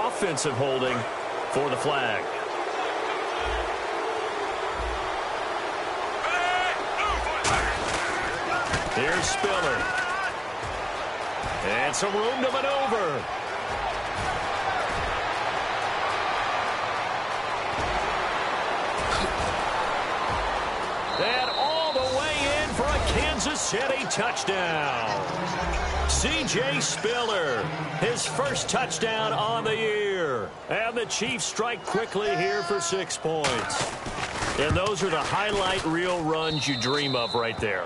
offensive holding for the flag. Here's Spiller. And some room to maneuver. And all the way in for a Kansas City touchdown. C.J. Spiller, his first touchdown on the year. And the Chiefs strike quickly here for 6 points. And those are the highlight reel runs you dream of right there.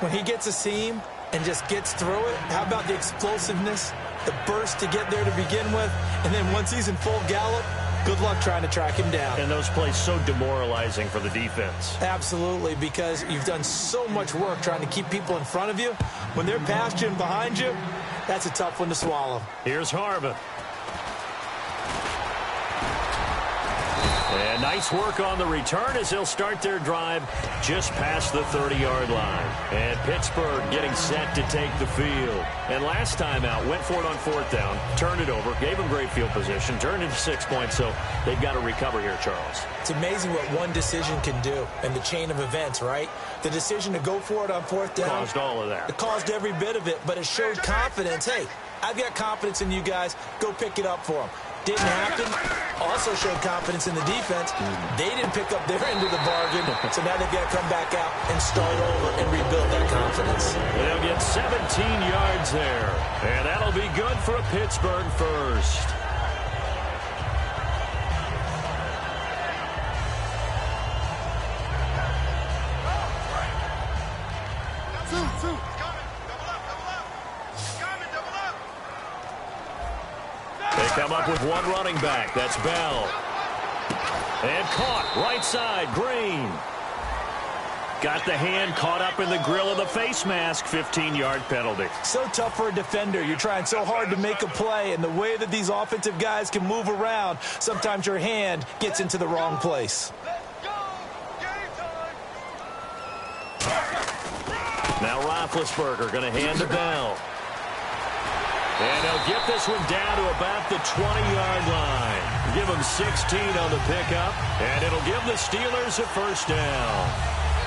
When he gets a seam and just gets through it, how about the explosiveness, the burst to get there to begin with, and then once he's in full gallop, good luck trying to track him down. And those plays so demoralizing for the defense. Absolutely, because you've done so much work trying to keep people in front of you. When they're past you and behind you, that's a tough one to swallow. Here's Harvin. And nice work on the return as they'll start their drive just past the 30-yard line. And Pittsburgh getting set to take the field. And last time out, went for it on 4th down, turned it over, gave them great field position, turned into 6 points, so they've got to recover here, Charles. It's amazing what one decision can do in the chain of events, right? The decision to go for it on 4th down. Caused all of that. It caused every bit of it, but it showed confidence. Hey, I've got confidence in you guys. Go pick it up for them. Didn't happen. Also showed confidence in the defense. They didn't pick up their end of the bargain, so now they've got to come back out and start over and rebuild that confidence. They'll get 17 yards there, and that'll be good for a Pittsburgh first. Come up with one running back. That's Bell. And caught right side. Green. Got the hand caught up in the grill of the face mask. 15-yard penalty. So tough for a defender. You're trying so hard to make a play, and the way that these offensive guys can move around, sometimes your hand gets into the wrong place. Now Roethlisberger going to hand to Bell. And they'll get this one down to about the 20-yard line. Give them 16 on the pickup, and it'll give the Steelers a first down.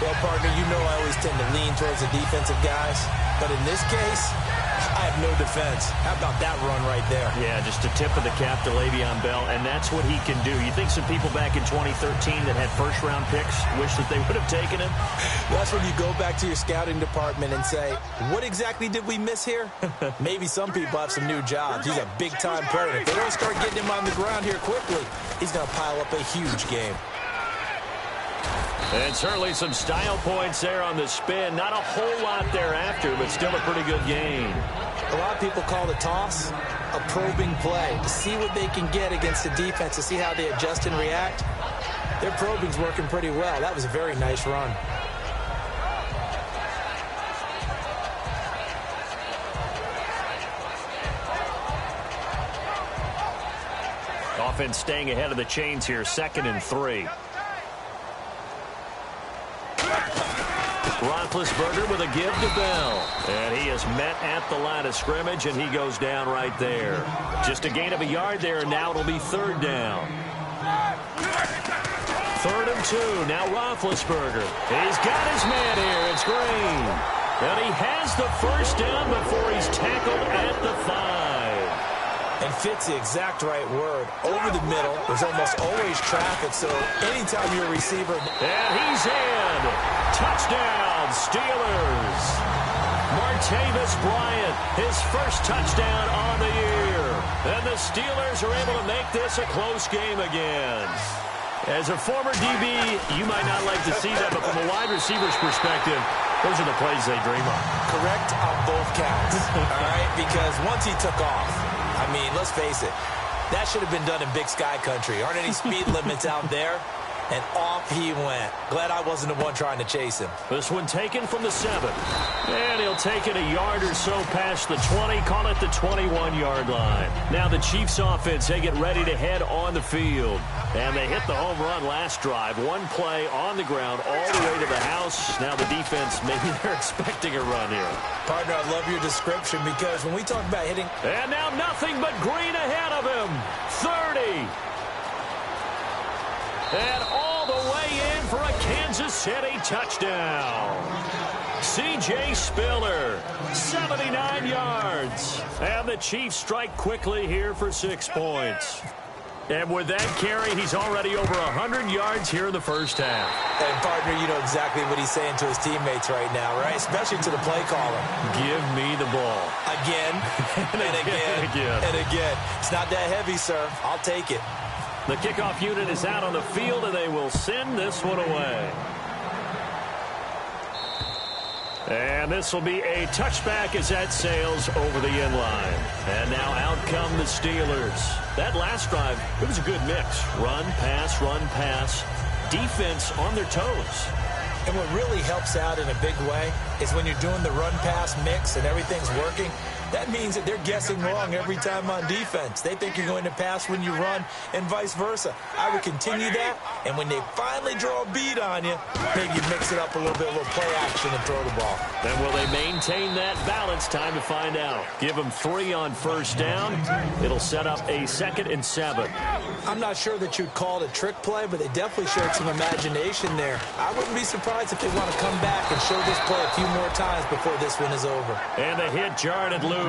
Well, partner, you know I always tend to lean towards the defensive guys. But in this case, I have no defense. How about that run right there? Yeah, just a tip of the cap to Le'Veon Bell, and that's what he can do. You think some people back in 2013 that had first-round picks wish that they would have taken him? That's when you go back to your scouting department and say, what exactly did we miss here? Maybe some people have some new jobs. He's a big-time player. If they don't start getting him on the ground here quickly, he's going to pile up a huge game. And certainly some style points there on the spin. Not a whole lot thereafter, but still a pretty good game. A lot of people call the toss a probing play to see what they can get against the defense, to see how they adjust and react. Their probing's working pretty well. That was a very nice run. Offense staying ahead of the chains here, 2nd and 3. Roethlisberger with a give to Bell. And he is met at the line of scrimmage, and he goes down right there. Just a gain of a yard there, and now it'll be 3rd down. 3rd and 2. Now Roethlisberger. He's got his man here. It's Green. And he has the first down before he's tackled at the 5. And fits the exact right word. Over the middle, there's almost always traffic, so anytime you're a receiver. And he's in. Touchdown, Steelers. Martavis Bryant, his first touchdown on the year. And the Steelers are able to make this a close game again. As a former DB, you might not like to see that, but from a wide receiver's perspective, those are the plays they dream of. Correct on both counts, all right? Because once he took off, I mean, let's face it, that should have been done in Big Sky country. Aren't any speed limits out there? And off he went. Glad I wasn't the one trying to chase him. This one taken from the 7. And he'll take it a yard or so past the 20, call it the 21-yard line. Now the Chiefs offense, they get ready to head on the field. And they hit the home run last drive. One play on the ground all the way to the house. Now the defense, maybe they're expecting a run here. Partner, I love your description because when we talk about hitting... And now nothing but green ahead of him. 30. And all the way in for a Kansas City touchdown. C.J. Spiller, 79 yards. And the Chiefs strike quickly here for 6 points. And with that carry, he's already over 100 yards here in the first half. And, partner, you know exactly what he's saying to his teammates right now, right? Especially to the play caller. Give me the ball. Again, and again, and again. It's not that heavy, sir. I'll take it. The kickoff unit is out on the field, and they will send this one away. And this will be a touchback as that sails over the end line. And now out come the Steelers. That last drive, it was a good mix. Run, pass, defense on their toes. And what really helps out in a big way is when you're doing the run-pass mix and everything's working, that means that they're guessing wrong every time on defense. They think you're going to pass when you run and vice versa. I would continue that, and when they finally draw a beat on you, maybe you mix it up a little bit, a little play action and throw the ball. Then will they maintain that balance? Time to find out. Give them 3 on first down. It'll set up a 2nd and 7. I'm not sure that you'd call it a trick play, but they definitely showed some imagination there. I wouldn't be surprised if they want to come back and show this play a few more times before this one is over. And the hit jarred it loose.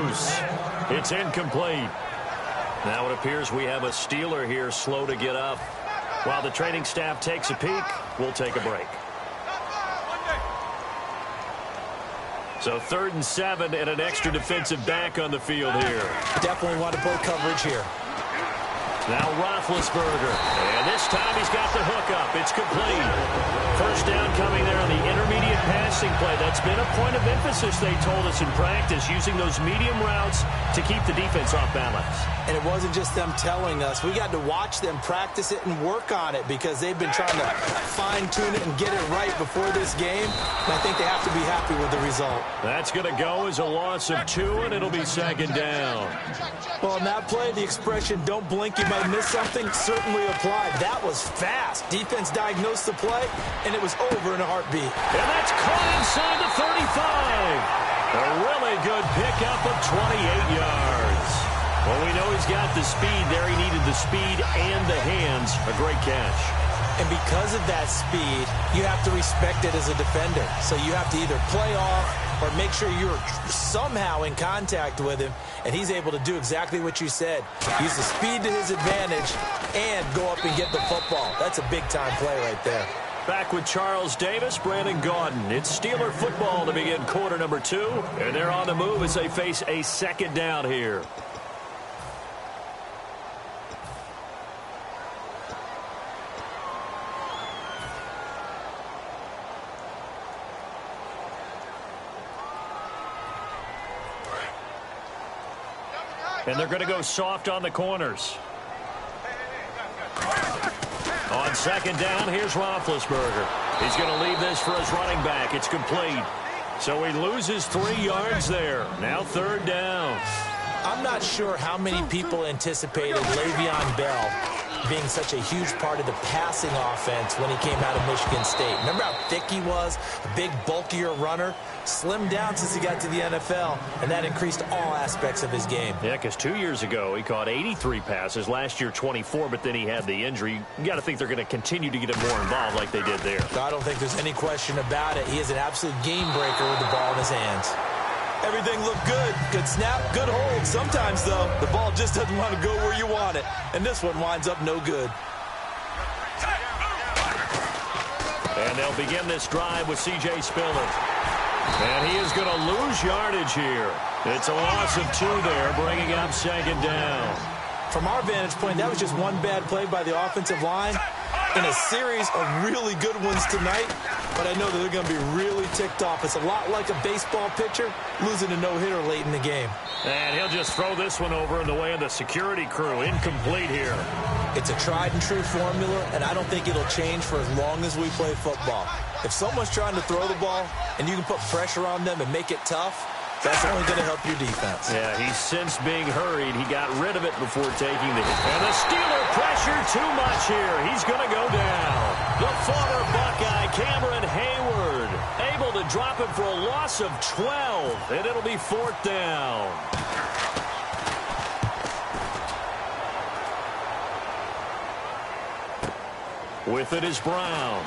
It's incomplete. Now it appears we have a Steeler here slow to get up. While the training staff takes a peek, we'll take a break. So 3rd and 7 and an extra defensive back on the field here. Definitely want to play coverage here. Now Roethlisberger. And this time he's got the hook up. It's complete. First down coming there on the intermediate passing play. That's been a point of emphasis, they told us in practice, using those medium routes to keep the defense off balance. And it wasn't just them telling us. We got to watch them practice it and work on it because they've been trying to fine-tune it and get it right before this game. And I think they have to be happy with the result. That's going to go as a loss of 2, and it'll be 2nd down. Well, in that play, the expression, don't blink, you might miss something, certainly applied. That was fast. Defense diagnosed the play, and it was over in a heartbeat. And that's caught inside the 35. A really good pickup of 28 yards. Well, we know he's got the speed there. He needed the speed and the hands. A great catch. And because of that speed, you have to respect it as a defender. So you have to either play off or make sure you're somehow in contact with him, and he's able to do exactly what you said. Use the speed to his advantage and go up and get the football. That's a big-time play right there. Back with Charles Davis, Brandon Gaudin. It's Steeler football to begin quarter number 2, and they're on the move as they face a 2nd down here. And they're going to go soft on the corners. On 2nd down, here's Roethlisberger. He's going to leave this for his running back. It's complete. So he loses 3 yards there. Now 3rd down. I'm not sure how many people anticipated Le'Veon Bell being such a huge part of the passing offense when he came out of Michigan State. Remember how thick he was? A big, bulkier runner. Slimmed down since he got to the NFL, and that increased all aspects of his game. Yeah, because 2 years ago, he caught 83 passes. Last year, 24, but then he had the injury. You got to think they're going to continue to get him more involved like they did there. I don't think there's any question about it. He is an absolute game breaker with the ball in his hands. Everything looked good. Good snap, good hold. Sometimes, though, the ball just doesn't want to go where you want it. And this one winds up no good. And they'll begin this drive with C.J. Spiller. And he is going to lose yardage here. It's a loss of 2 there, bringing up 2nd down. From our vantage point, that was just one bad play by the offensive line. in a series of really good ones tonight, but I know that they're going to be really ticked off. It's a lot like a baseball pitcher losing a no-hitter late in the game. And he'll just throw this one over in the way of the security crew. Incomplete here. It's a tried-and-true formula, and I don't think it'll change for as long as we play football. If someone's trying to throw the ball and you can put pressure on them and make it tough, that's only going to help your defense. Yeah, he's since being hurried. He got rid of it before taking the hit. And the Steeler pressure too much here. He's going to go down. The former Buckeye, Cameron Hayward, able to drop it for a loss of 12, and it'll be 4th down. With it is Brown.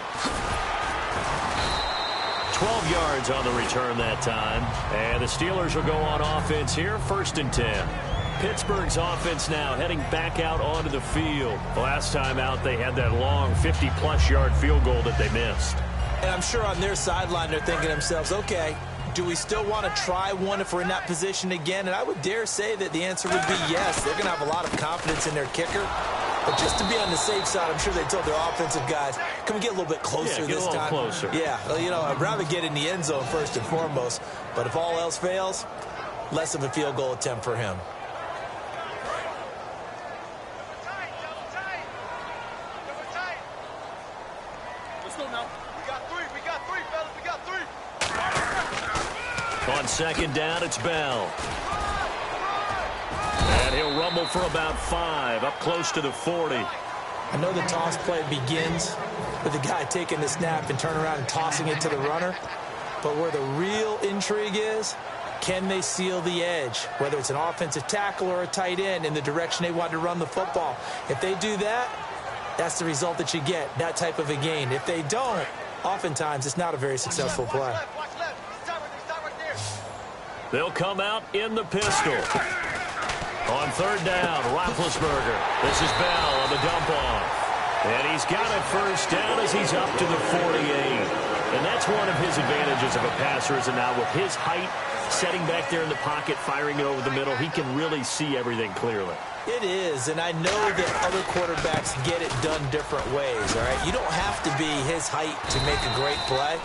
12 yards on the return that time. And the Steelers will go on offense here, 1st and 10. Pittsburgh's offense now heading back out onto the field. Last time out, they had that long 50-plus yard field goal that they missed. And I'm sure on their sideline they're thinking to themselves, okay, do we still want to try one if we're in that position again? And I would dare say that the answer would be yes. They're going to have a lot of confidence in their kicker. But just to be on the safe side, I'm sure they told their offensive guys, can we get a little bit closer this time? Closer. Yeah, well, you know, I'd rather get in the end zone first and foremost. But if all else fails, less of a field goal attempt for him. Let's go now. We got three, fellas. We got three. On 2nd down, it's Bell. And he'll rumble for about 5, up close to the 40. I know the toss play begins with the guy taking the snap and turning around and tossing it to the runner. But where the real intrigue is, can they seal the edge? Whether it's an offensive tackle or a tight end in the direction they want to run the football. If they do that, that's the result that you get, that type of a gain. If they don't, oftentimes it's not a very successful play. They'll come out in the pistol. On 3rd down, Roethlisberger. This is Bell on the dump-off. And he's got it 1st down as he's up to the 48. And that's one of his advantages of a passer, is now with his height, setting back there in the pocket, firing it over the middle, he can really see everything clearly. It is, and I know that other quarterbacks get it done different ways, all right? You don't have to be his height to make a great play.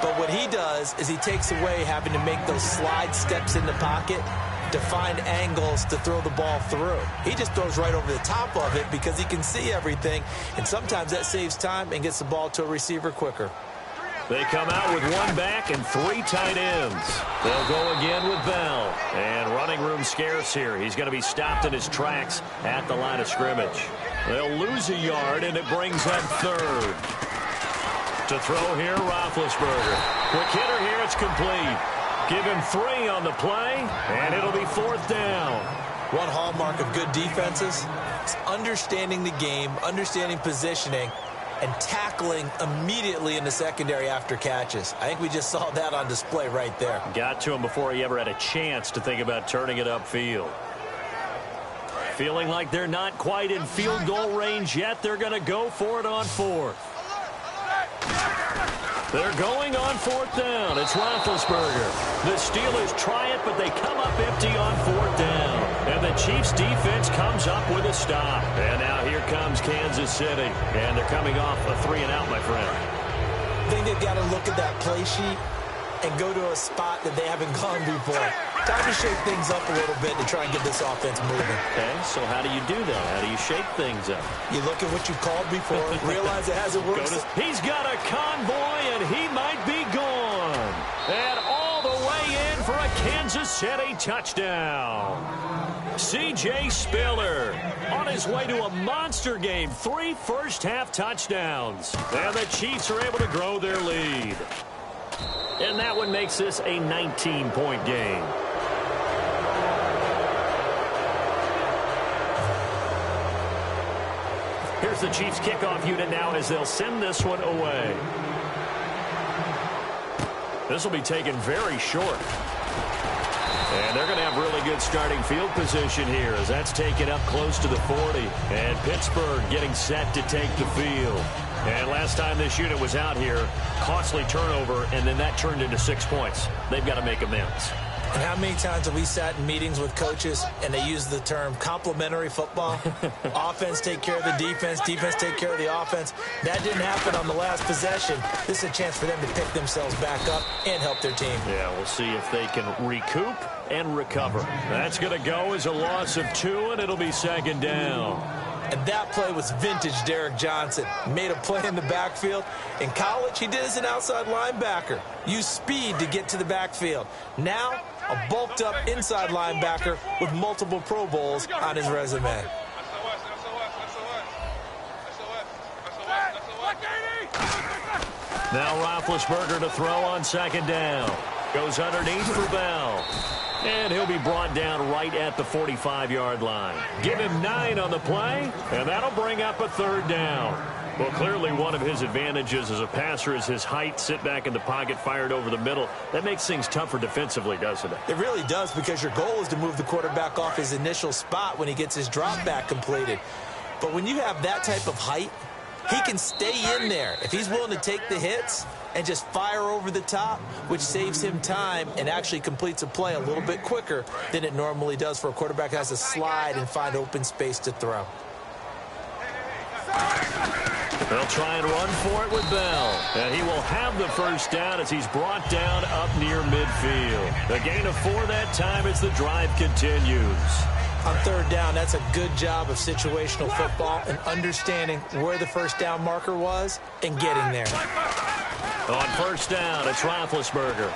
But what he does is he takes away having to make those slide steps in the pocket to find angles to throw the ball through. He just throws right over the top of it because he can see everything, and sometimes that saves time and gets the ball to a receiver quicker. They come out with 1 back and 3 tight ends. They'll go again with Bell. And running room scarce here. He's going to be stopped in his tracks at the line of scrimmage. They'll lose a yard, and it brings up 3rd. To throw here, Roethlisberger. Quick hitter here, it's complete. Give him 3 on the play, and it'll be 4th down. One hallmark of good defenses is understanding the game, understanding positioning, and tackling immediately in the secondary after catches. I think we just saw that on display right there. Got to him before he ever had a chance to think about turning it upfield. Feeling like they're not quite in field goal range yet, they're going to go for it on 4th. They're going on 4th down. It's Roethlisberger. The Steelers try it, but they come up empty on 4th down. And the Chiefs' defense comes up with a stop. And now here comes Kansas City. And they're coming off a 3-and-out, my friend. I think they've got to look at that play sheet and go to a spot that they haven't gone before. Time to shake things up a little bit to try and get this offense moving. Okay, so how do you do that? How do you shake things up? You look at what you called before, realize it hasn't worked. He's got a convoy, and he might be gone. And all the way in for a Kansas City touchdown. C.J. Spiller on his way to a monster game. 3 first-half touchdowns. And the Chiefs are able to grow their lead. And that one makes this a 19-point game. Here's the Chiefs kickoff unit now as they'll send this one away. This will be taken very short. And they're going to have really good starting field position here as that's taken up close to the 40. And Pittsburgh getting set to take the field. And last time this unit was out here, costly turnover, and then that turned into 6 points. They've got to make amends. And how many times have we sat in meetings with coaches and they use the term complementary football? Offense take care of the defense, defense take care of the offense. That didn't happen on the last possession. This is a chance for them to pick themselves back up and help their team. Yeah, we'll see if they can recoup and recover. That's going to go as a loss of 2, and it'll be second down. And that play was vintage Derek Johnson. Made a play in the backfield. In college, he did as an outside linebacker. Used speed to get to the backfield. Now, a bulked-up inside linebacker with multiple Pro Bowls on his resume. Now Roethlisberger to throw on second down. Goes underneath for Bell. And he'll be brought down right at the 45-yard line. Give him 9 on the play, and that'll bring up a third down. Well, clearly one of his advantages as a passer is his height. Sit back in the pocket, fired over the middle. That makes things tougher defensively, doesn't it? It really does, because your goal is to move the quarterback off his initial spot when he gets his drop back completed. But when you have that type of height, he can stay in there if he's willing to take the hits and just fire over the top, which saves him time and actually completes a play a little bit quicker than it normally does for a quarterback that has to slide and find open space to throw. They'll try and run for it with Bell. And he will have the first down as he's brought down up near midfield. A gain of 4 that time as the drive continues. On third down, that's a good job of situational football and understanding where the first down marker was and getting there. On first down, it's Roethlisberger.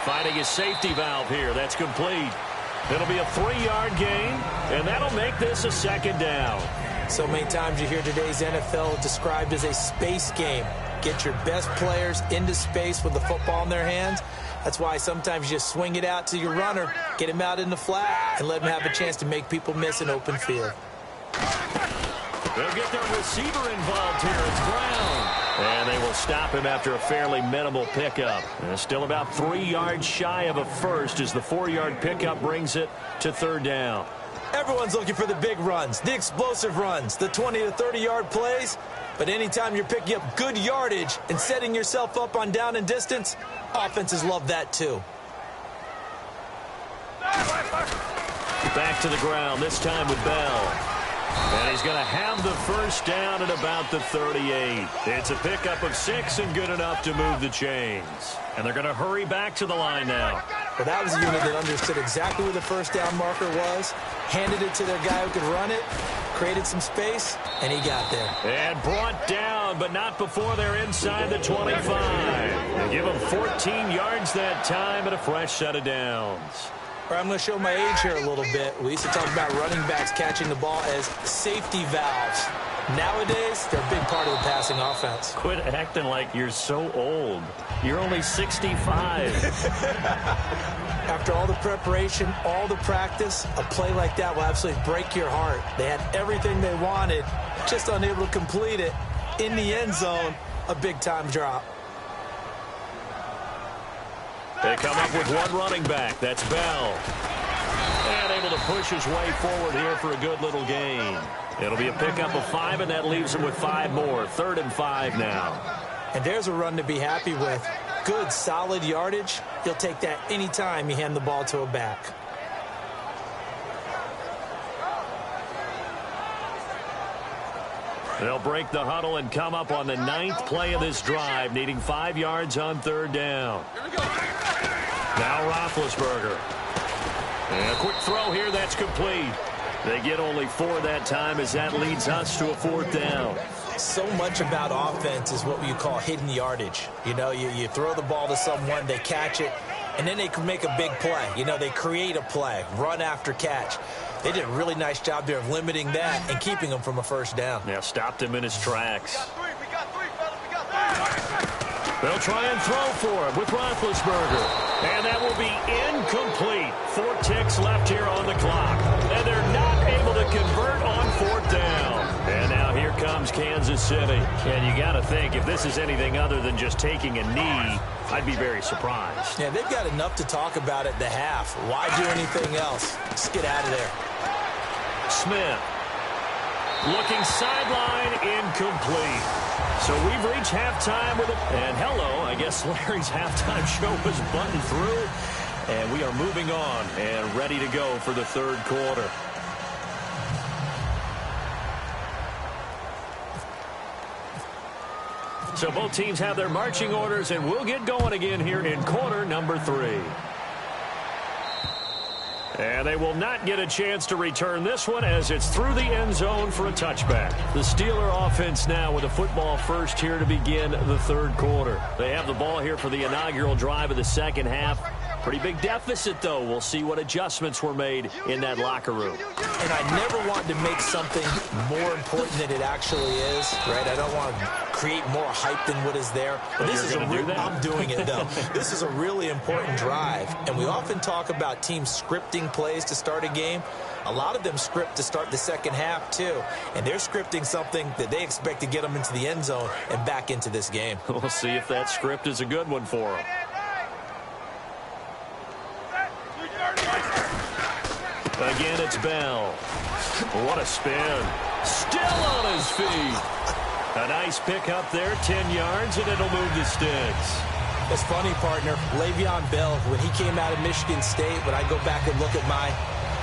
Finding his safety valve here. That's complete. It'll be a 3-yard gain, and that'll make this a second down. So many times you hear today's NFL described as a space game. Get your best players into space with the football in their hands. That's why sometimes you just swing it out to your runner, get him out in the flat, and let him have a chance to make people miss an open field. They'll get their receiver involved here. It's Brown. And they will stop him after a fairly minimal pickup. And still about 3 yards shy of a first as the 4-yard pickup brings it to third down. Everyone's looking for the big runs, the explosive runs, the 20 to 30-yard plays. But anytime you're picking up good yardage and setting yourself up on down and distance, offenses love that too. Back to the ground, this time with Bell. And he's going to have the first down at about the 38. It's a pickup of 6 and good enough to move the chains. And they're going to hurry back to the line now. Well, that was a unit that understood exactly where the first down marker was, handed it to their guy who could run it, created some space, and he got there. And brought down, but not before they're inside the 25. They give him 14 yards that time and a fresh set of downs. I'm going to show my age here a little bit. We used to talk about running backs catching the ball as safety valves. Nowadays, they're a big part of the passing offense. Quit acting like you're so old. You're only 65. After all the preparation, all the practice, a play like that will absolutely break your heart. They had everything they wanted, just unable to complete it. In the end zone, a big-time drop. They come up with one running back. That's Bell. And able to push his way forward here for a good little gain. It'll be a pickup of 5, and that leaves him with 5 more. 3rd and 5 now. And there's a run to be happy with. Good, solid yardage. You'll take that anytime you hand the ball to a back. They'll break the huddle and come up on the 9th play of this drive, needing 5 yards on 3rd down. Now Roethlisberger. And a quick throw here, that's complete. They get only 4 that time as that leads us to a 4th down. So much about offense is what you call hidden yardage. You know, you throw the ball to someone, they catch it, and then they can make a big play. You know, they create a play, run after catch. They did a really nice job there of limiting that and keeping him from a first down. Yeah, stopped him in his tracks. We got three, fellas. We got three. They'll try and throw for him with Roethlisberger. And that will be incomplete. 4 ticks left here on the clock. And they're not able to convert on 4th down. And now here comes Kansas City. And you got to think, if this is anything other than just taking a knee, I'd be very surprised. Yeah, they've got enough to talk about at the half. Why do anything else? Just get out of there. Smith. Looking sideline, incomplete. So we've reached halftime with it. And hello, I guess Larry's halftime show was buttoned through. And we are moving on and ready to go for the third quarter. So both teams have their marching orders, and we'll get going again here in quarter number 3. And they will not get a chance to return this one as it's through the end zone for a touchback. The Steeler offense now with a football first here to begin the third quarter. They have the ball here for the inaugural drive of the second half. Pretty big deficit, though. We'll see what adjustments were made in that locker room. And I never want to make something more important than it actually is, right? I don't want to create more hype than what is there. But this is I'm doing it, though. This is a really important drive. And we often talk about teams scripting plays to start a game. A lot of them script to start the second half, too. And they're scripting something that they expect to get them into the end zone and back into this game. We'll see if that script is a good one for them. Again, it's Bell. What a spin. Still on his feet. A nice pickup there, 10 yards, and it'll move the sticks. It's funny, partner. Le'Veon Bell, when he came out of Michigan State, when I go back and look at my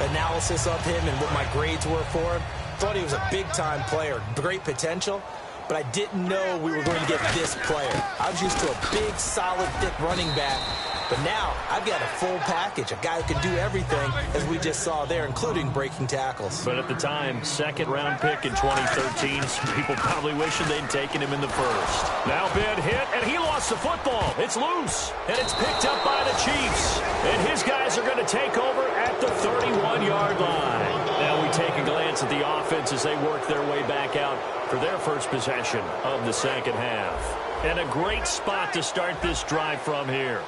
analysis of him and what my grades were for him, thought he was a big-time player, great potential, but I didn't know we were going to get this player. I was used to a big, solid, thick running back. But now, I've got a full package, a guy who can do everything, as we just saw there, including breaking tackles. But at the time, second-round pick in 2013, some people probably wishing they'd taken him in the first. Now Ben hit, and he lost the football. It's loose, and it's picked up by the Chiefs. And his guys are going to take over at the 31-yard line. Now we take a glance at the offense as they work their way back out for their first possession of the second half. And a great spot to start this drive from here.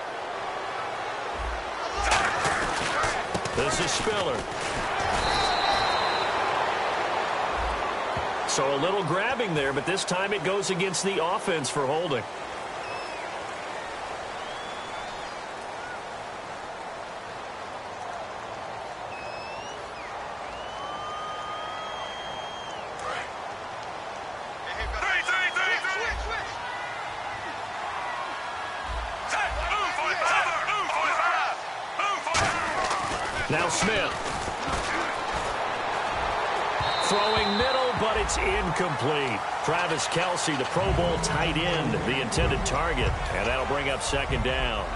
This is Spiller. So a little grabbing there, but this time it goes against the offense for holding. Now Smith. Throwing middle, but it's incomplete. Travis Kelce, the Pro Bowl tight end, the intended target. And that'll bring up second down.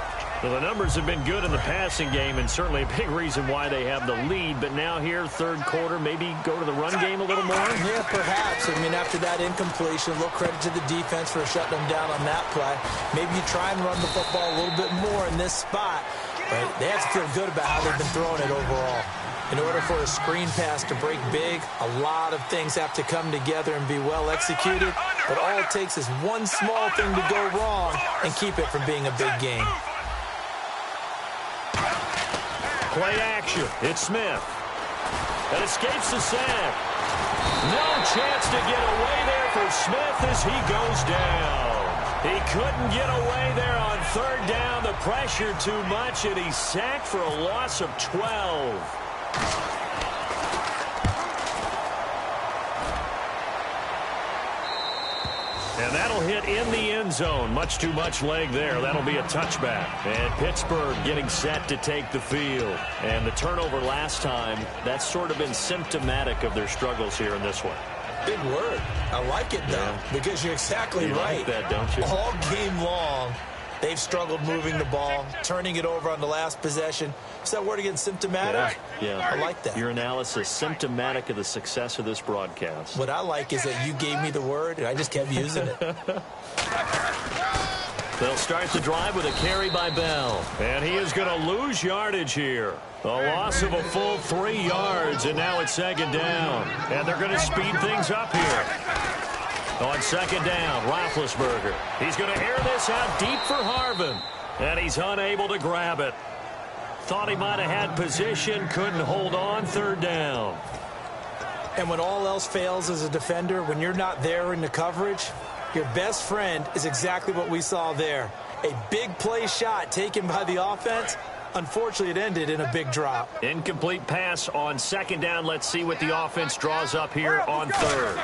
Well, the numbers have been good in the passing game, and certainly a big reason why they have the lead. But now here, third quarter, maybe go to the run game a little more? Yeah, perhaps. I mean, after that incompletion, a little credit to the defense for shutting them down on that play. Maybe you try and run the football a little bit more in this spot. But they have to feel good about how they've been throwing it overall. In order for a screen pass to break big, a lot of things have to come together and be well executed. But all it takes is one small thing to go wrong and keep it from being a big game. Play action. It's Smith. That escapes the sack. No chance to get away there for Smith as he goes down. He couldn't get away there on third down. The pressure too much, and he's sacked for a loss of 12. And that'll hit in the end zone. Much too much leg there. That'll be a touchback. And Pittsburgh getting set to take the field. And the turnover last time, that's sort of been symptomatic of their struggles here in this one. Big word. I like it, though, because you're exactly right. Like that, don't you? All game long, they've struggled moving the ball, turning it over on the last possession. Is that word again, symptomatic? Yeah. I like that. Your analysis, symptomatic of the success of this broadcast. What I like is that you gave me the word, and I just kept using it. They'll start the drive with a carry by Bell. And he is going to lose yardage here. A loss of a full 3 yards, and now it's second down. And they're going to speed things up here. On second down, Roethlisberger. He's going to air this out deep for Harvin. And he's unable to grab it. Thought he might have had position, couldn't hold on, third down. And when all else fails as a defender, when you're not there in the coverage, your best friend is exactly what we saw there. A big play shot taken by the offense. Unfortunately, it ended in a big drop. Incomplete pass on second down. Let's see what the offense draws up here on third.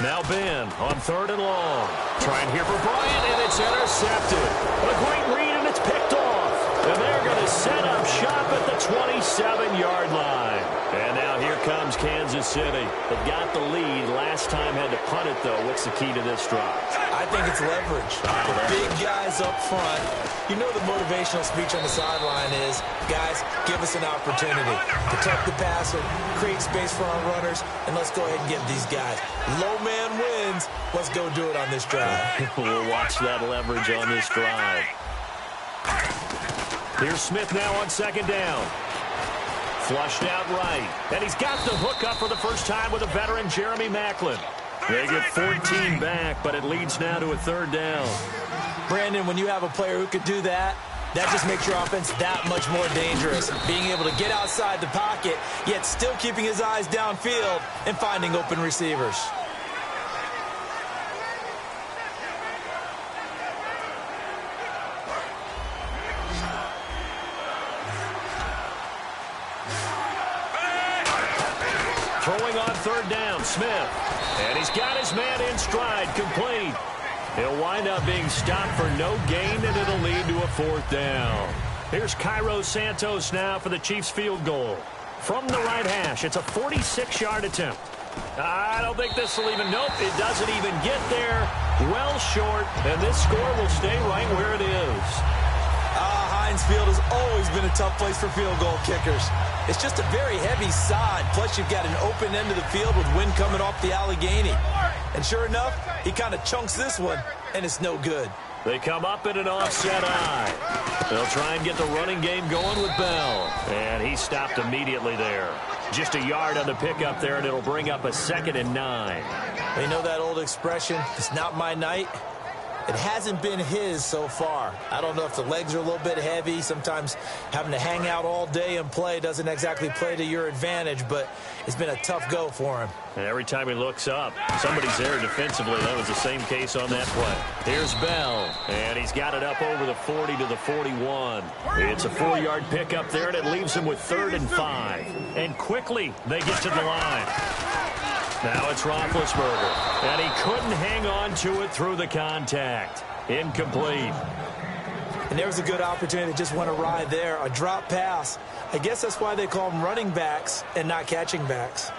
Now Ben on third and long. Trying here for Bryant, and it's intercepted. A great read, and it's picked off. And they're going to set up shop at the 27-yard line. And now here comes Kansas City. They got the lead. Last time had to punt it, though. What's the key to this drive? I think it's leverage. The big guys up front. You know the motivational speech on the sideline is, guys, give us an opportunity. Protect the passer, create space for our runners, and let's go ahead and get these guys. Low man wins. Let's go do it on this drive. We'll watch that leverage on this drive. Here's Smith now on second down. Flushed out right. And he's got the hook up for the first time with a veteran, Jeremy Maclin. They get 14 back, but it leads now to a third down. Brandon, when you have a player who could do that, that just makes your offense that much more dangerous. Being able to get outside the pocket, yet still keeping his eyes downfield and finding open receivers. Throwing on third down, Smith. And he's got his man in stride, complete. He'll wind up being stopped for no gain, and it'll lead to a fourth down. Here's Cairo Santos now for the Chiefs field goal. From the right hash, it's a 46-yard attempt. I don't think this will even, nope, it doesn't even get there. Well short, and this score will stay right where it is. Heinz Field has always been a tough place for field goal kickers. It's just a very heavy side, plus you've got an open end of the field with wind coming off the Allegheny. And sure enough, he kind of chunks this one, and it's no good. They come up in an offset eye. They'll try and get the running game going with Bell. And he stopped immediately there. Just a yard on the pickup there, and it'll bring up a 2nd and 9. They know that old expression, it's not my night. It hasn't been his so far. I don't know if the legs are a little bit heavy. Sometimes having to hang out all day and play doesn't exactly play to your advantage, but it's been a tough go for him. And every time he looks up, somebody's there defensively. That was the same case on that play. Here's Bell, and he's got it up over the 40 to the 41. It's a 4-yard pickup there, and it leaves him with 3rd and 5. And quickly, they get to the line. Now it's Roethlisberger, and he couldn't hang on to it through the contact. Incomplete. And there was a good opportunity. Just went awry there. A drop pass. I guess that's why they call them running backs and not catching backs.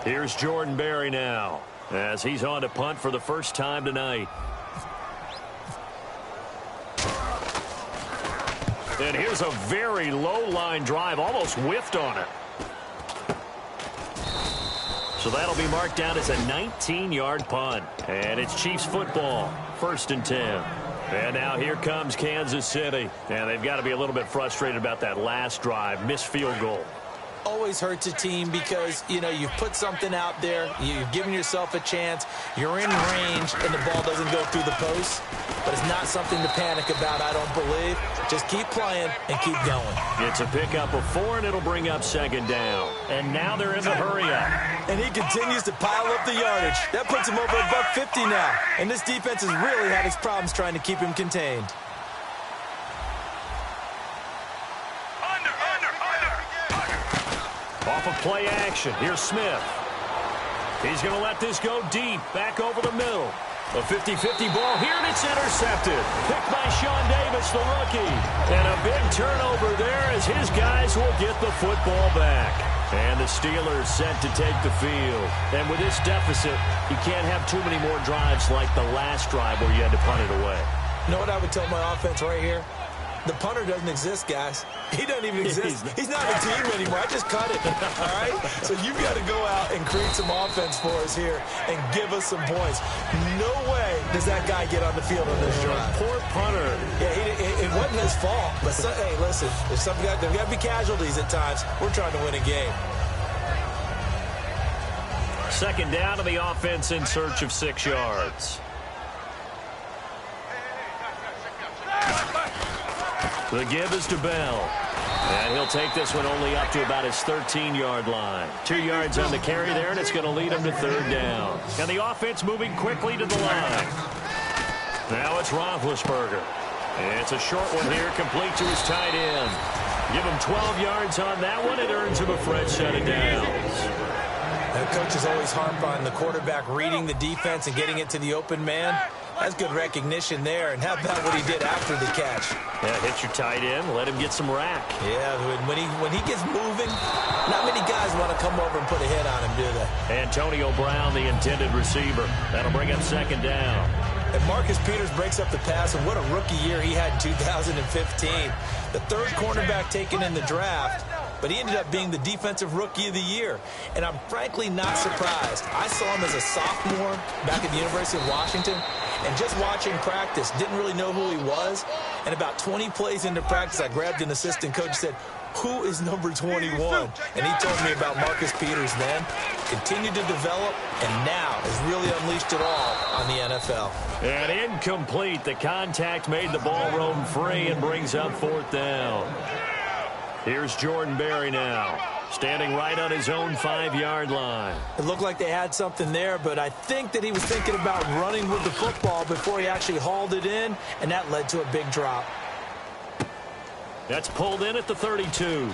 Here's Jordan Berry now, as he's on to punt for the first time tonight. And here's a very low line drive, almost whiffed on it. So that'll be marked down as a 19-yard punt. And it's Chiefs football, 1st and 10. And now here comes Kansas City. And they've got to be a little bit frustrated about that last drive, missed field goal. Always hurts a team because, you know, you've put something out there, you've given yourself a chance, you're in range, and the ball doesn't go through the post. But it's not something to panic about, I don't believe. Just keep playing and keep going. It's a pickup of 4, and it'll bring up 2nd down. And now they're in the hurry-up. And he continues to pile up the yardage. That puts him over above 50 now. And this defense has really had its problems trying to keep him contained. Off of play action, here's Smith. He's going to let this go deep, back over the middle. A 50-50 ball here, and it's intercepted. Picked by Sean Davis, the rookie. And a big turnover there as his guys will get the football back. And the Steelers set to take the field. And with this deficit, you can't have too many more drives like the last drive where you had to punt it away. You know what I would tell my offense right here? The punter doesn't exist, guys. He doesn't even exist. He's not a team anymore. I just cut it, all right? So you've got to go out and create some offense for us here and give us some points. No way does that guy get on the field on this drive. Poor punter. Yeah, it wasn't his fault. But, hey, listen, there's got to be casualties at times. We're trying to win a game. 2nd down to the offense in search of 6 yards. The give is to Bell. And he'll take this one only up to about his 13-yard line. 2 yards on the carry there, and it's going to lead him to 3rd down. And the offense moving quickly to the line. Now it's Roethlisberger. It's a short one here, complete to his tight end. Give him 12 yards on that one. It earns him a fresh set of downs. The coach is always harp on the quarterback reading the defense and getting it to the open man. That's good recognition there. And how about what he did after the catch? Yeah, hit your tight end, let him get some rack. Yeah, when he gets moving, not many guys want to come over and put a hit on him, do they? Antonio Brown, the intended receiver. That'll bring up second down. And Marcus Peters breaks up the pass, and what a rookie year he had in 2015. The third cornerback taken in the draft, but he ended up being the defensive rookie of the year. And I'm frankly not surprised. I saw him as a sophomore back at the University of Washington, and just watching practice, didn't really know who he was. And about 20 plays into practice, I grabbed an assistant coach and said, "Who is number 21?" And he told me about Marcus Peters then. Continued to develop, and now has really unleashed it all on the NFL. And incomplete. The contact made the ball roam free and brings up fourth down. Here's Jordan Berry now, standing right on his own 5-yard line. It looked like they had something there, but I think that he was thinking about running with the football before he actually hauled it in, and that led to a big drop. That's pulled in at the 32.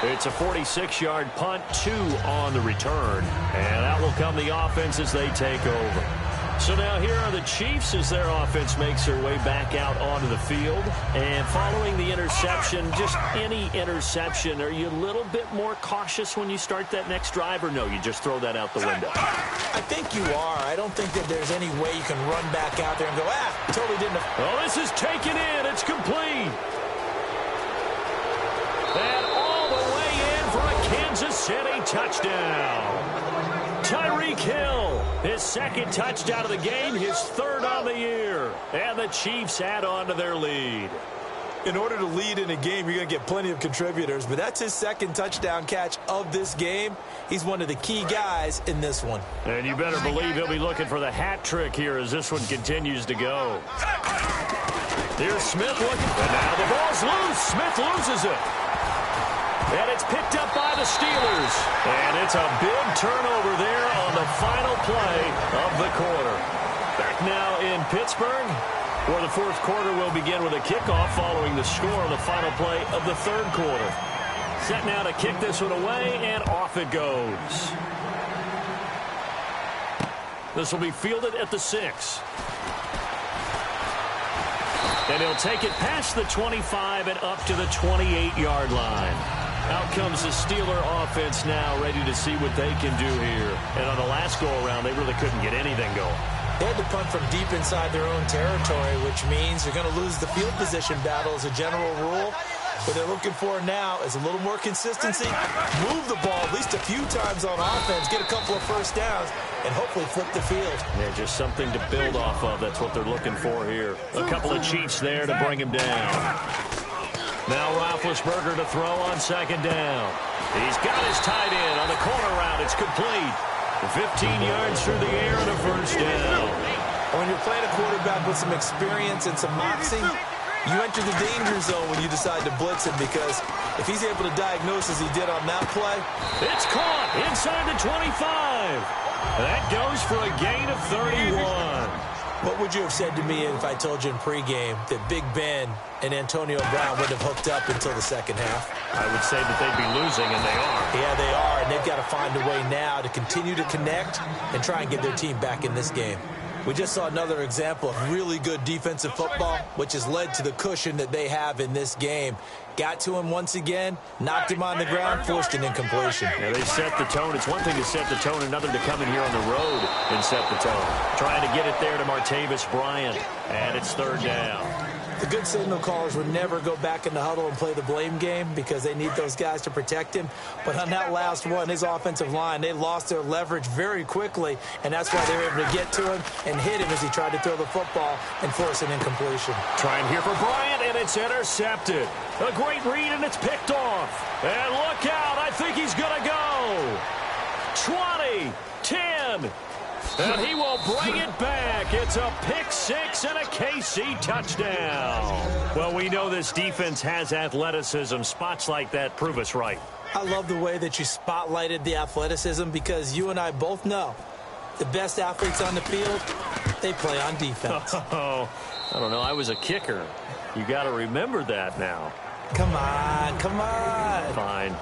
It's a 46-yard punt, 2 on the return. And that will come the offense as they take over. So now here are the Chiefs as their offense makes their way back out onto the field. And following the interception, just any interception, are you a little bit more cautious when you start that next drive, or no, you just throw that out the window? I think you are. I don't think that there's any way you can run back out there and go, totally didn't. Oh, this is taken in. It's complete. And all the way in for a Kansas City touchdown. Tyreek Hill, his second touchdown of the game, his third on the year. And the Chiefs add on to their lead. In order to lead in a game, you're going to get plenty of contributors, but that's his second touchdown catch of this game. He's one of the key guys in this one. And you better believe he'll be looking for the hat trick here as this one continues to go. Here's Smith looking, and now the ball's loose. Smith loses it. And it's picked up by the Steelers. And it's a big turnover there on the final play of the quarter. Back now in Pittsburgh, where the fourth quarter will begin with a kickoff following the score on the final play of the third quarter. Set now to kick this one away, and off it goes. This will be fielded at the 6. And he'll take it past the 25 and up to the 28-yard line. Out comes the Steeler offense now, ready to see what they can do here. And on the last go-around, they really couldn't get anything going. They had to punt from deep inside their own territory, which means they're going to lose the field position battle as a general rule. What they're looking for now is a little more consistency, move the ball at least a few times on offense, get a couple of first downs, and hopefully flip the field. Yeah, just something to build off of. That's what they're looking for here. A couple of Chiefs there to bring him down. Now Roethlisberger to throw on second down. He's got his tight end on the corner route. It's complete. 15 yards through the air and a first down. When you're playing a quarterback with some experience and some moxie, you enter the danger zone when you decide to blitz him, because if he's able to diagnose as he did on that play. It's caught inside the 25. That goes for a gain of 31. What would you have said to me if I told you in pregame that Big Ben and Antonio Brown would have hooked up until the second half? I would say that they'd be losing, and they are. Yeah, they are, and they've got to find a way now to continue to connect and try and get their team back in this game. We just saw another example of really good defensive football, which has led to the cushion that they have in this game. Got to him once again, knocked him on the ground, forced an incompletion. Yeah, they set the tone. It's one thing to set the tone, another to come in here on the road and set the tone. Trying to get it there to Martavis Bryant, and it's third down. The good signal callers would never go back in the huddle and play the blame game because they need those guys to protect him. But on that last one, his offensive line, they lost their leverage very quickly, and that's why they were able to get to him and hit him as he tried to throw the football and force an incompletion. Trying here for Bryant, and it's intercepted. A great read, and it's picked off. And look out, I think he's going to go. 20, 10. And he will bring it back. It's a pick six and a KC touchdown. Well, we know this defense has athleticism. Spots like that prove us right. I love the way that you spotlighted the athleticism, because you and I both know the best athletes on the field, they play on defense. Oh, I don't know. I was a kicker. You got to remember that now. Come on, come on.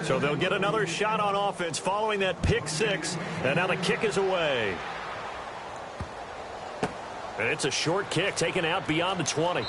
So they'll get another shot on offense following that pick six. And now the kick is away. And it's a short kick taken out beyond the 20.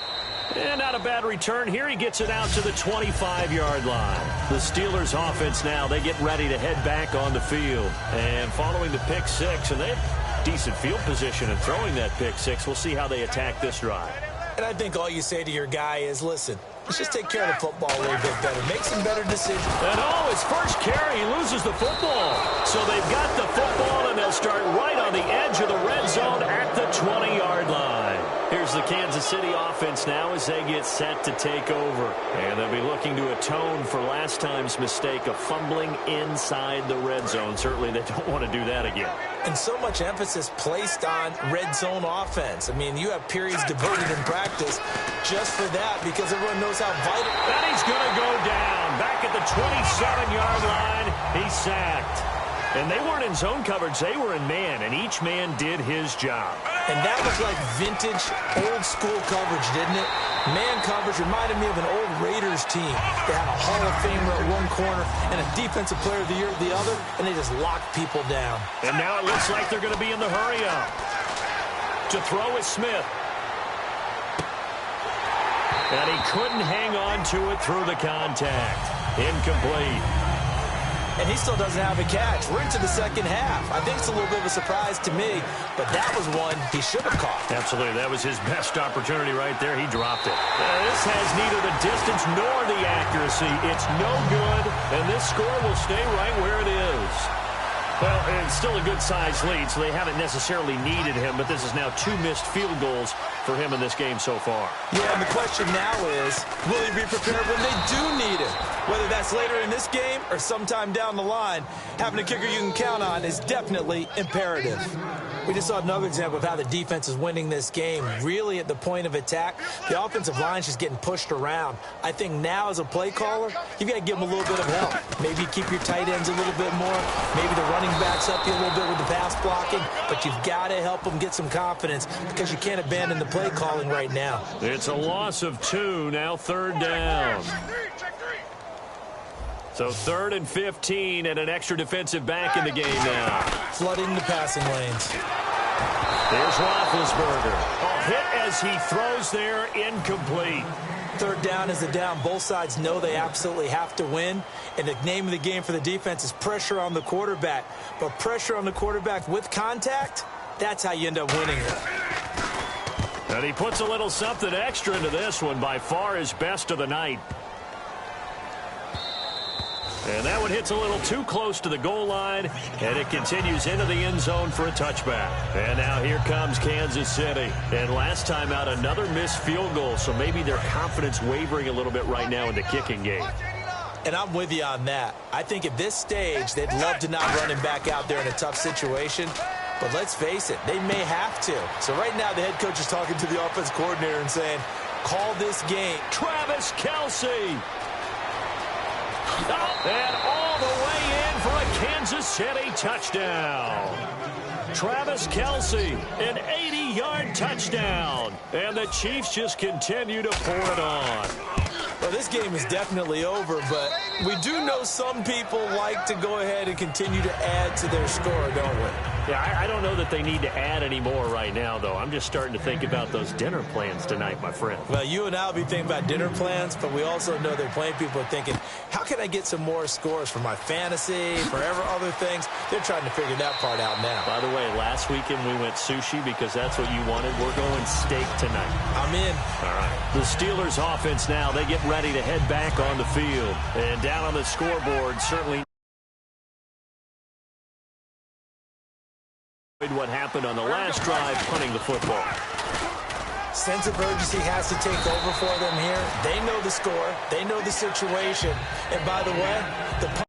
And not a bad return here. He gets it out to the 25-yard line. The Steelers offense now, they get ready to head back on the field. And following the pick six, and they have decent field position and throwing that pick six. We'll see how they attack this drive. And I think all you say to your guy is, listen, let's just take care of the football a little bit better. Make some better decisions. And his first carry, he loses the football. So they've got the football, and they'll start right on the edge of the red zone at the 20-yard line. Here's the Kansas City offense now as they get set to take over. And they'll be looking to atone for last time's mistake of fumbling inside the red zone. Certainly they don't want to do that again. And so much emphasis placed on red zone offense. I mean, you have periods devoted in practice just for that because everyone knows how vital. And he's going to go down. Back at the 27-yard line, he's sacked. And they weren't in zone coverage. They were in man, and each man did his job. And that was like vintage, old-school coverage, didn't it? Man coverage reminded me of an old Raiders team. They had a Hall of Famer at one corner and a Defensive Player of the Year at the other, and they just locked people down. And now it looks like they're going to be in the hurry-up. To throw is Smith. And he couldn't hang on to it through the contact. Incomplete. And he still doesn't have a catch. We're into the second half. I think it's a little bit of a surprise to me, but that was one he should have caught. Absolutely. That was his best opportunity right there. He dropped it. This has neither the distance nor the accuracy. It's no good, and this score will stay right where it is. Well, it's still a good-sized lead, so they haven't necessarily needed him, but this is now 2 missed field goals for him in this game so far. Yeah, and the question now is, will he be prepared when they do need him? Whether that's later in this game or sometime down the line, having a kicker you can count on is definitely imperative. We just saw another example of how the defense is winning this game. Really at the point of attack, the offensive line's just getting pushed around. I think now as a play caller, you've got to give them a little bit of help. Maybe keep your tight ends a little bit more. Maybe the running backs up you a little bit with the pass blocking. But you've got to help them get some confidence because you can't abandon the play calling right now. It's a loss of 2, now 3rd down. So 3rd and 15 and an extra defensive back in the game now. Flooding the passing lanes. There's Roethlisberger. A hit as he throws there, incomplete. 3rd down is the down. Both sides know they absolutely have to win. And the name of the game for the defense is pressure on the quarterback. But pressure on the quarterback with contact, that's how you end up winning it. And he puts a little something extra into this one, by far his best of the night. And that one hits a little too close to the goal line, and it continues into the end zone for a touchback. And now here comes Kansas City. And last time out, another missed field goal, so maybe their confidence wavering a little bit right now in the kicking game. And I'm with you on that. I think at this stage, they'd love to not run him back out there in a tough situation. But let's face it, they may have to. So right now, the head coach is talking to the offense coordinator and saying, call this game. Travis Kelce. And all the way in for a Kansas City touchdown. Travis Kelce, an 80-yard touchdown. And the Chiefs just continue to pour it on. Well, this game is definitely over, but we do know some people like to go ahead and continue to add to their score, don't we? Yeah, I don't know that they need to add any more right now, though. I'm just starting to think about those dinner plans tonight, my friend. Well, you and I will be thinking about dinner plans, but we also know they're playing people are thinking, how can I get some more scores for my fantasy, for other things? They're trying to figure that part out now. By the way, last weekend we went sushi because that's what you wanted. We're going steak tonight. I'm in. All right. The Steelers offense now, they get ready to head back on the field. And down on the scoreboard, certainly what happened on the last drive, punting the football. Sense of urgency has to take over for them here. They know the score. They know the situation. And by the way, the punt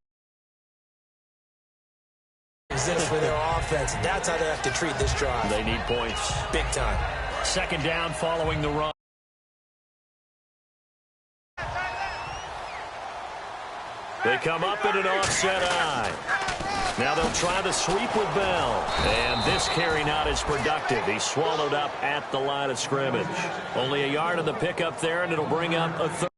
exists for their offense. That's how they have to treat this drive. They need points. Big time. 2nd down following the run. They come up in an offset eye. Now they'll try the sweep with Bell. And this carry not as productive. He's swallowed up at the line of scrimmage. Only a yard of the pickup there, and it'll bring up a third.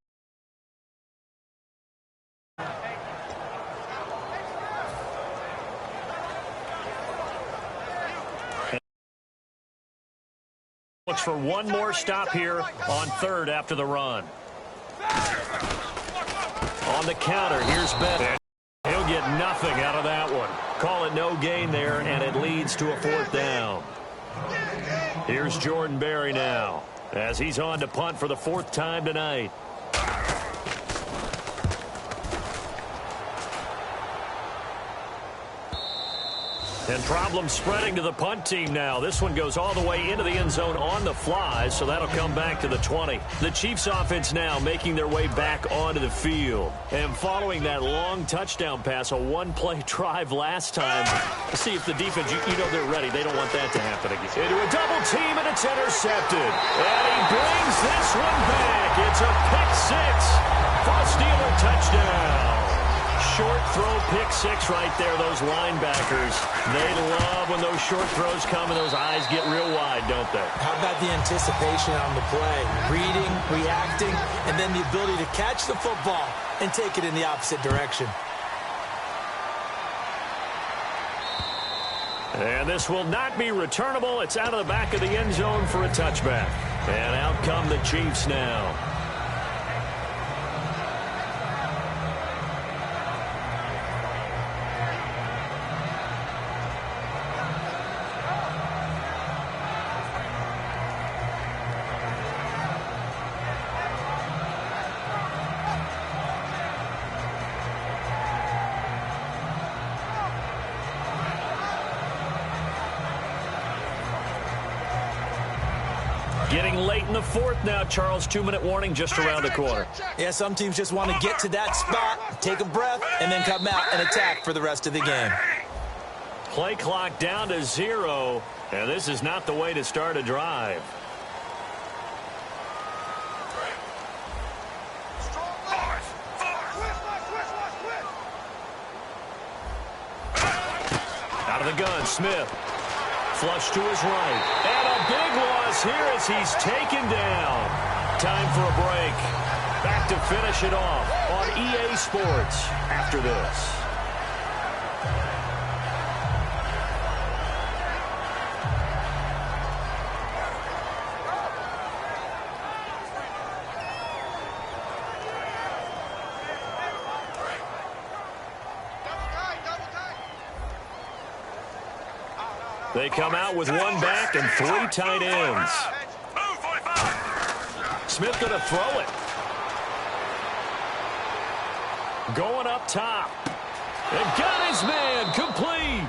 Looks for one more stop here on third after the run. On the counter, here's Bennett. He'll get nothing out of that one. Call it no gain there, and it leads to a fourth down. Here's Jordan Berry now, as he's on to punt for the fourth time tonight. And problems spreading to the punt team now. This one goes all the way into the end zone on the fly, so that'll come back to the 20. The Chiefs offense now making their way back onto the field. And following that long touchdown pass, a one-play drive last time, see if the defense, you know they're ready. They don't want that to happen again. Into a double team, and it's intercepted. And he brings this one back. It's a pick six for a Steeler touchdown. Short throw, pick six right there. Those linebackers, they love when those short throws come and those eyes get real wide, don't they? How about the anticipation on the play? Reading, reacting, and then the ability to catch the football and take it in the opposite direction. And this will not be returnable. It's out of the back of the end zone for a touchback. And out come the Chiefs now. Getting late in the fourth now, Charles. 2-minute warning just around the corner. Yeah, some teams just want to get to that spot, take a breath, and then come out and attack for the rest of the game. Play clock down to 0, and this is not the way to start a drive. Out of the gun, Smith. Flush to his right. And a big loss here as he's taken down. Time for a break. Back to finish it off on EA Sports after this. They come out with one back and 3 tight ends. Smith going to throw it. Going up top. And got his man complete.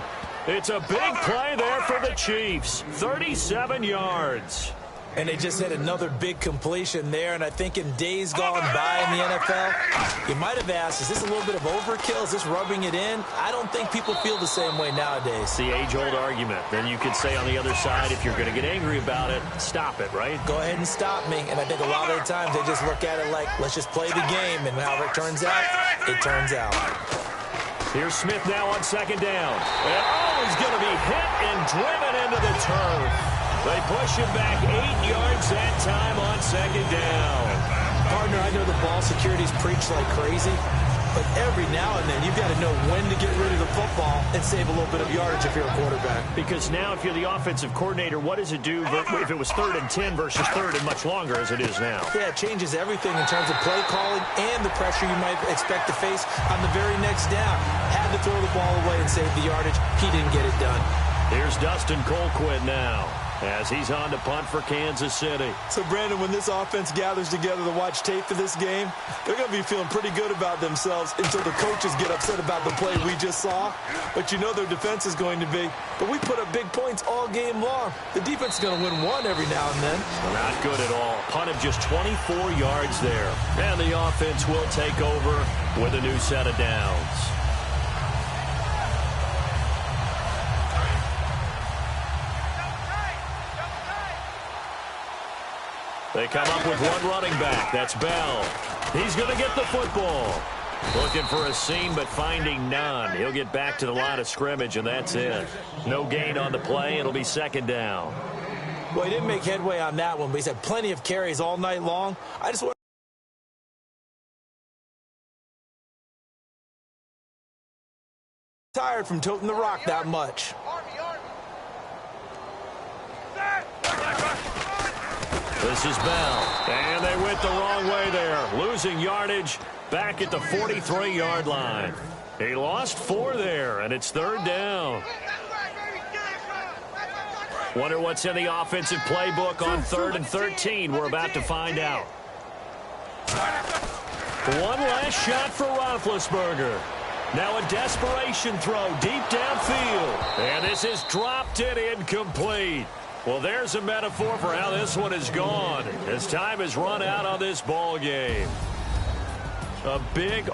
It's a big play there for the Chiefs. 37 yards. And they just had another big completion there. And I think in days gone by in the NFL, you might have asked, is this a little bit of overkill? Is this rubbing it in? I don't think people feel the same way nowadays. It's the age-old argument. Then you could say on the other side, if you're going to get angry about it, stop it, right? Go ahead and stop me. And I think a lot of the times they just look at it like, let's just play the game. And however it turns out, it turns out. Here's Smith now on second down. And he's going to be hit and driven into the turf. They push him back 8 yards that time on second down. Partner, I know the ball security's preached like crazy, but every now and then you've got to know when to get rid of the football and save a little bit of yardage if you're a quarterback. Because now if you're the offensive coordinator, what does it do if it was 3rd and 10 versus 3rd and much longer as it is now? Yeah, it changes everything in terms of play calling and the pressure you might expect to face on the very next down. Had to throw the ball away and save the yardage. He didn't get it done. Here's Dustin Colquitt now, as he's on to punt for Kansas City. So, Brandon, when this offense gathers together to watch tape for this game, they're going to be feeling pretty good about themselves until the coaches get upset about the play we just saw. But you know their defense is going to be. But we put up big points all game long. The defense is going to win one every now and then. Not good at all. Punt of just 24 yards there. And the offense will take over with a new set of downs. They come up with one running back. That's Bell. He's going to get the football. Looking for a seam, but finding none. He'll get back to the line of scrimmage, and that's it. No gain on the play. It'll be second down. Well, he didn't make headway on that one, but he's had plenty of carries all night long. I just want tired from toting the rock that much. This is Bell. And they went the wrong way there. Losing yardage back at the 43-yard line. He lost 4 there, and it's 3rd down. Wonder what's in the offensive playbook on 3rd and 13. We're about to find out. One last shot for Roethlisberger. Now a desperation throw deep downfield. And this is dropped and incomplete. Well, there's a metaphor for how this one is gone, as time has run out on this ball game. A big